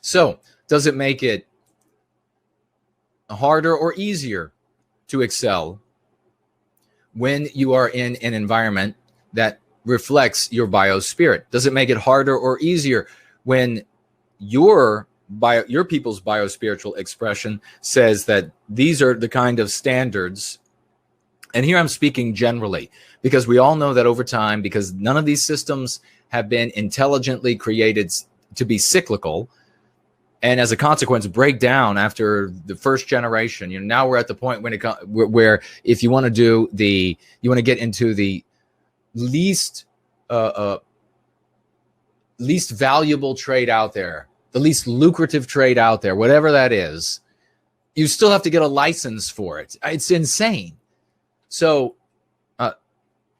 So does it make it harder or easier to excel when you are in an environment that reflects your biospirit? Does it make it harder or easier when your people's biospiritual expression says that these are the kind of standards? And here I'm speaking generally, because we all know that over time, because none of these systems have been intelligently created to be cyclical, and as a consequence break down after the first generation. Now we're at the point where if you want to get into the least valuable trade out there, the least lucrative trade out there, whatever that is, you still have to get a license for it. It's insane. So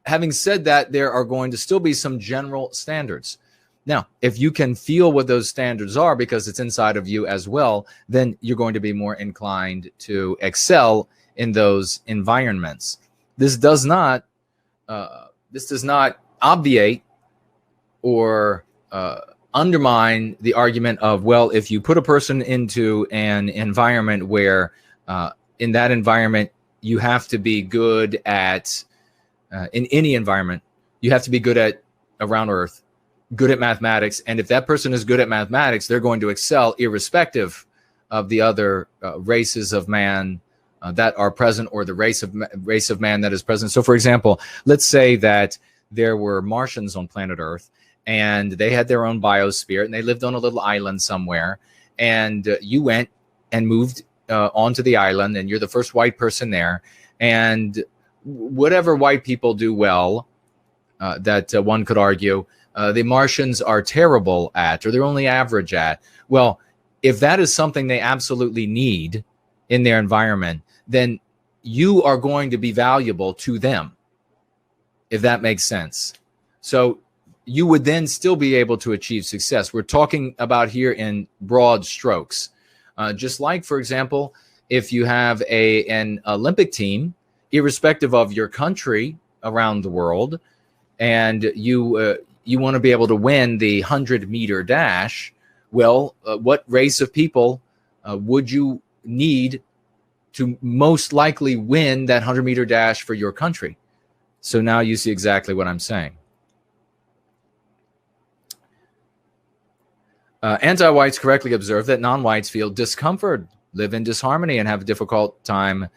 having said that, there are going to still be some general standards. Now, if you can feel what those standards are because it's inside of you as well, then you're going to be more inclined to excel in those environments. This does not obviate or undermine the argument of, well, if you put a person into an environment where in that environment you have to be good at, in any environment, you have to be good at around Earth, good at mathematics. And if that person is good at mathematics, they're going to excel irrespective of the other races of man that are present, or the race of man that is present. So, for example, let's say that there were Martians on planet Earth, and they had their own biosphere, and they lived on a little island somewhere. And you went and moved onto the island, and you're the first white person there. And whatever white people do well, that one could argue, the Martians are terrible at, or they're only average at. Well, if that is something they absolutely need in their environment, then you are going to be valuable to them, if that makes sense. So you would then still be able to achieve success. We're talking about here in broad strokes. Just like, for example, if you have an Olympic team, irrespective of your country around the world, and you want to be able to win the 100-meter dash, well, what race of people would you need to most likely win that 100-meter dash for your country? So now you see exactly what I'm saying. Anti-whites correctly observe that non-whites feel discomfort, live in disharmony, and have a difficult time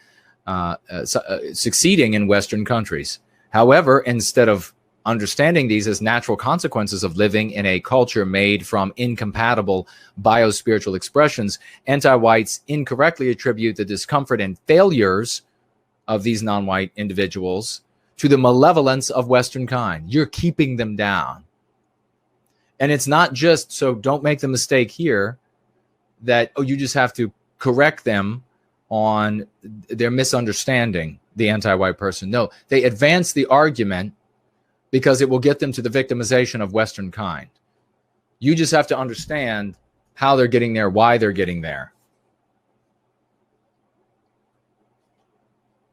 succeeding in Western countries. However, instead of understanding these as natural consequences of living in a culture made from incompatible biospiritual expressions, anti-whites incorrectly attribute the discomfort and failures of these non-white individuals to the malevolence of Western kind. You're keeping them down. And it's not just, so don't make the mistake here that, you just have to correct them on their misunderstanding the anti-white person. No, they advance the argument because it will get them to the victimization of Western kind. You just have to understand how they're getting there, why they're getting there.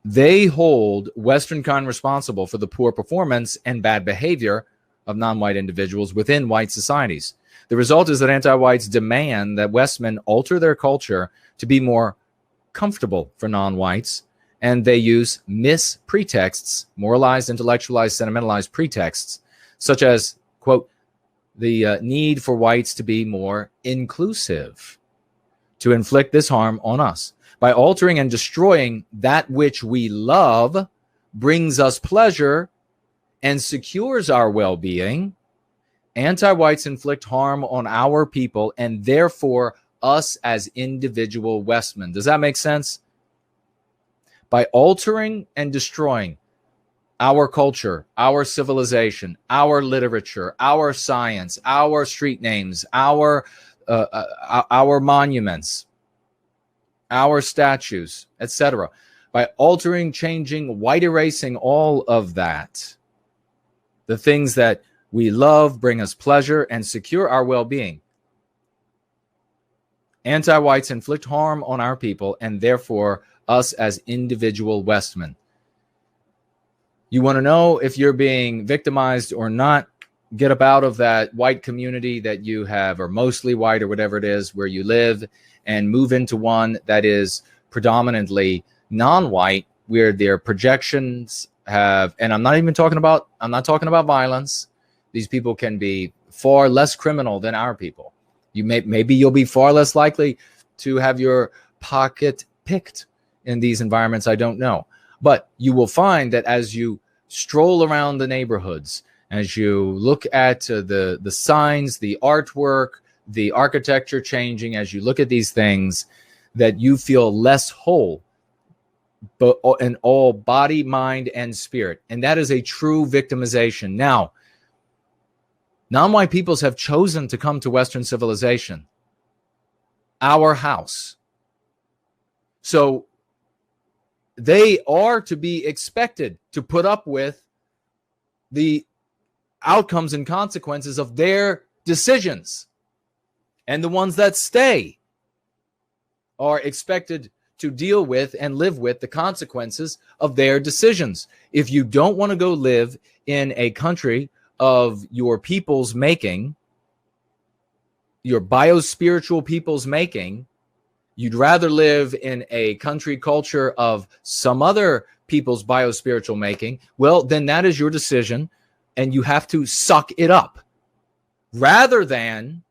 They hold Western kind responsible for the poor performance and bad behavior of non-white individuals within white societies. The result is that anti-whites demand that Westmen alter their culture to be more comfortable for non-whites, and they use mis-pretexts, moralized, intellectualized, sentimentalized pretexts, such as, quote, the need for whites to be more inclusive, to inflict this harm on us. By altering and destroying that which we love, brings us pleasure, and secures our well-being, anti-whites inflict harm on our people and therefore us as individual Westmen. Does that make sense? By altering and destroying our culture, our civilization, our literature, our science, our street names, our monuments, our statues, etc. By altering, changing, white erasing all of that, the things that we love, bring us pleasure, and secure our well-being, anti-whites inflict harm on our people and therefore us as individual Westmen. You want to know if you're being victimized or not? get up out of that white community that you have, or mostly white or whatever it is, where you live, and move into one that is predominantly non-white, where their projections have, and I'm not talking about violence. These people can be far less criminal than our people. Maybe you'll be far less likely to have your pocket picked in these environments. I don't know. But you will find that as you stroll around the neighborhoods, as you look at the signs, the artwork, the architecture changing, as you look at these things, that you feel less whole, but in all body, mind, and spirit. And that is a true victimization. Now, non-white peoples have chosen to come to Western civilization, our house. So they are to be expected to put up with the outcomes and consequences of their decisions. And the ones that stay are expected to deal with and live with the consequences of their decisions. If you don't want to go live in a country of your people's making, your biospiritual people's making, you'd rather live in a country culture of some other people's biospiritual making, well, then that is your decision, and you have to suck it up, rather than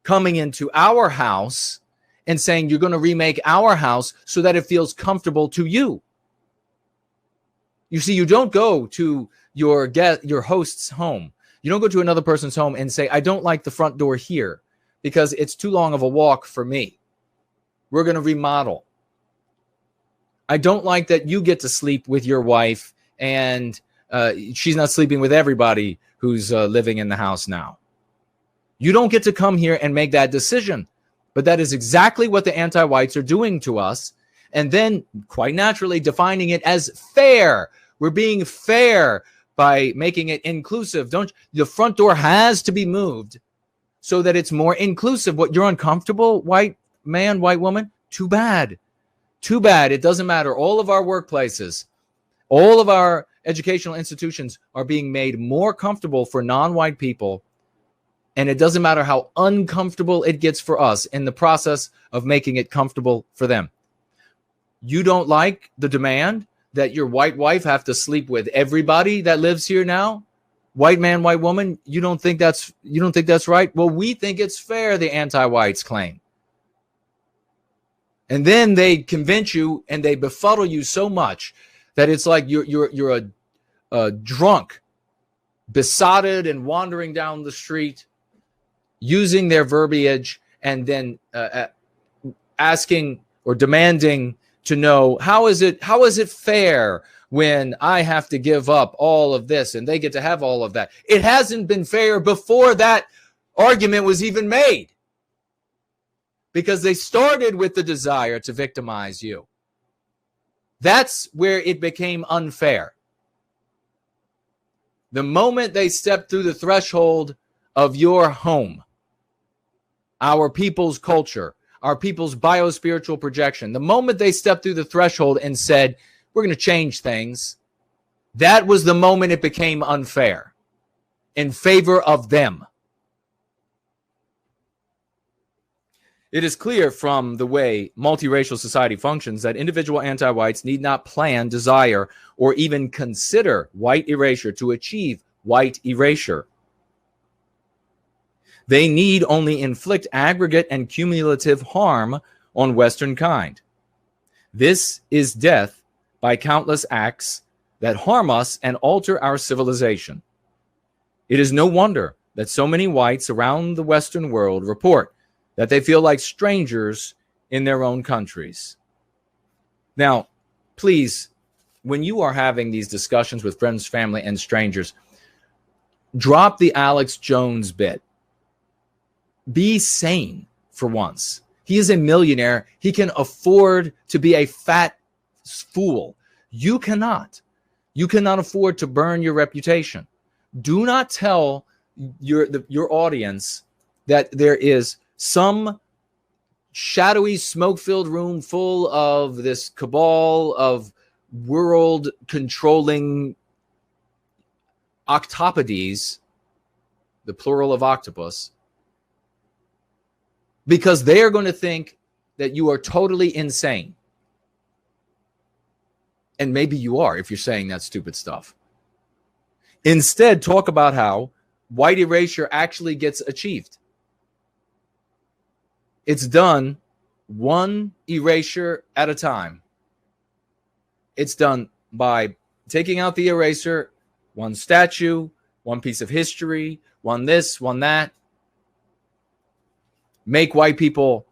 coming into our house and saying you're going to remake our house so that it feels comfortable to you. You see, you don't go to your host's home. You don't go to another person's home and say, I don't like the front door here because it's too long of a walk for me. We're going to remodel. I don't like that you get to sleep with your wife and she's not sleeping with everybody who's living in the house now. You don't get to come here and make that decision. But that is exactly what the anti-whites are doing to us. And then quite naturally defining it as fair. We're being fair by making it inclusive. The front door has to be moved so that it's more inclusive. What, you're uncomfortable, white man, white woman? Too bad. Too bad. It doesn't matter. All of our workplaces, all of our educational institutions are being made more comfortable for non-white people. And it doesn't matter how uncomfortable it gets for us in the process of making it comfortable for them. You don't like the demand that your white wife have to sleep with everybody that lives here now? White man, white woman, you don't think that's right? Well, we think it's fair, the anti-whites claim. And then they convince you and they befuddle you so much that it's like you're a drunk, besotted and wandering down the street, using their verbiage and then asking or demanding to know, how is it fair when I have to give up all of this and they get to have all of that? It hasn't been fair before that argument was even made, because they started with the desire to victimize you. That's where it became unfair. The moment they stepped through the threshold of your home, our people's culture, our people's biospiritual projection, the moment they stepped through the threshold and said, we're going to change things, that was the moment it became unfair in favor of them. It is clear from the way multiracial society functions that individual anti-whites need not plan, desire, or even consider white erasure to achieve white erasure. They need only inflict aggregate and cumulative harm on Western kind. This is death by countless acts that harm us and alter our civilization. It is no wonder that so many whites around the Western world report that they feel like strangers in their own countries. Now, please, when you are having these discussions with friends, family, and strangers, drop the Alex Jones bit. Be sane for once. He is a millionaire. He can afford to be a fat fool. You cannot. You cannot afford to burn your reputation. Do not tell your audience that there is some shadowy, smoke-filled room full of this cabal of world-controlling octopodes the plural of octopus, because they are going to think that you are totally insane. And maybe you are if you're saying that stupid stuff. Instead, talk about how white erasure actually gets achieved. It's done one erasure at a time. It's done by taking out the eraser, one statue, one piece of history, one this, one that. Make white people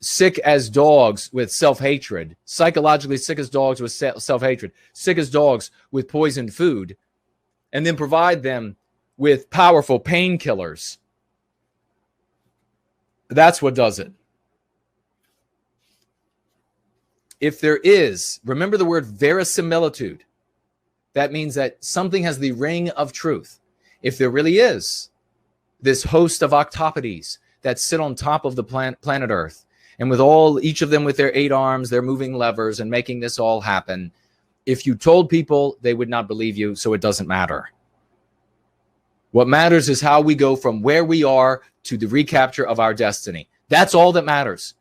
sick as dogs with self-hatred, psychologically sick as dogs with self-hatred, sick as dogs with poisoned food, and then provide them with powerful painkillers. That's what does it. If there is, remember the word verisimilitude. That means that something has the ring of truth. If there really is this host of octopodes that sit on top of the planet Earth, and with each of them with their 8 arms, they're moving levers and making this all happen. If you told people, they would not believe you, so it doesn't matter. What matters is how we go from where we are to the recapture of our destiny. That's all that matters.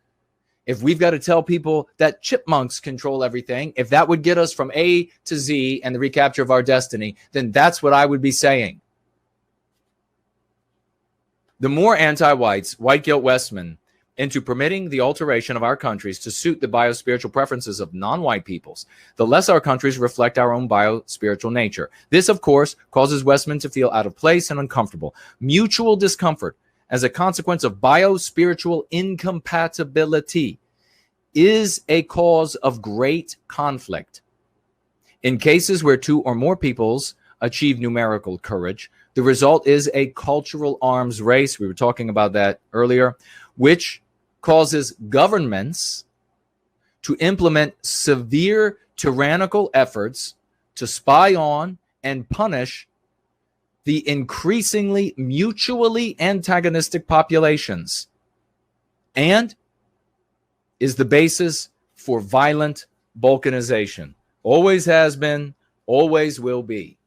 If we've got to tell people that chipmunks control everything, if that would get us from A to Z and the recapture of our destiny, then that's what I would be saying. The more anti-whites, white guilt Westmen, into permitting the alteration of our countries to suit the biospiritual preferences of non-white peoples, the less our countries reflect our own biospiritual nature. This, of course, causes Westmen to feel out of place and uncomfortable. Mutual discomfort as a consequence of biospiritual incompatibility is a cause of great conflict. In cases where 2 or more peoples achieve numerical courage, the result is a cultural arms race. We were talking about that earlier, which causes governments to implement severe tyrannical efforts to spy on and punish the increasingly mutually antagonistic populations, and is the basis for violent balkanization. Always has been, always will be.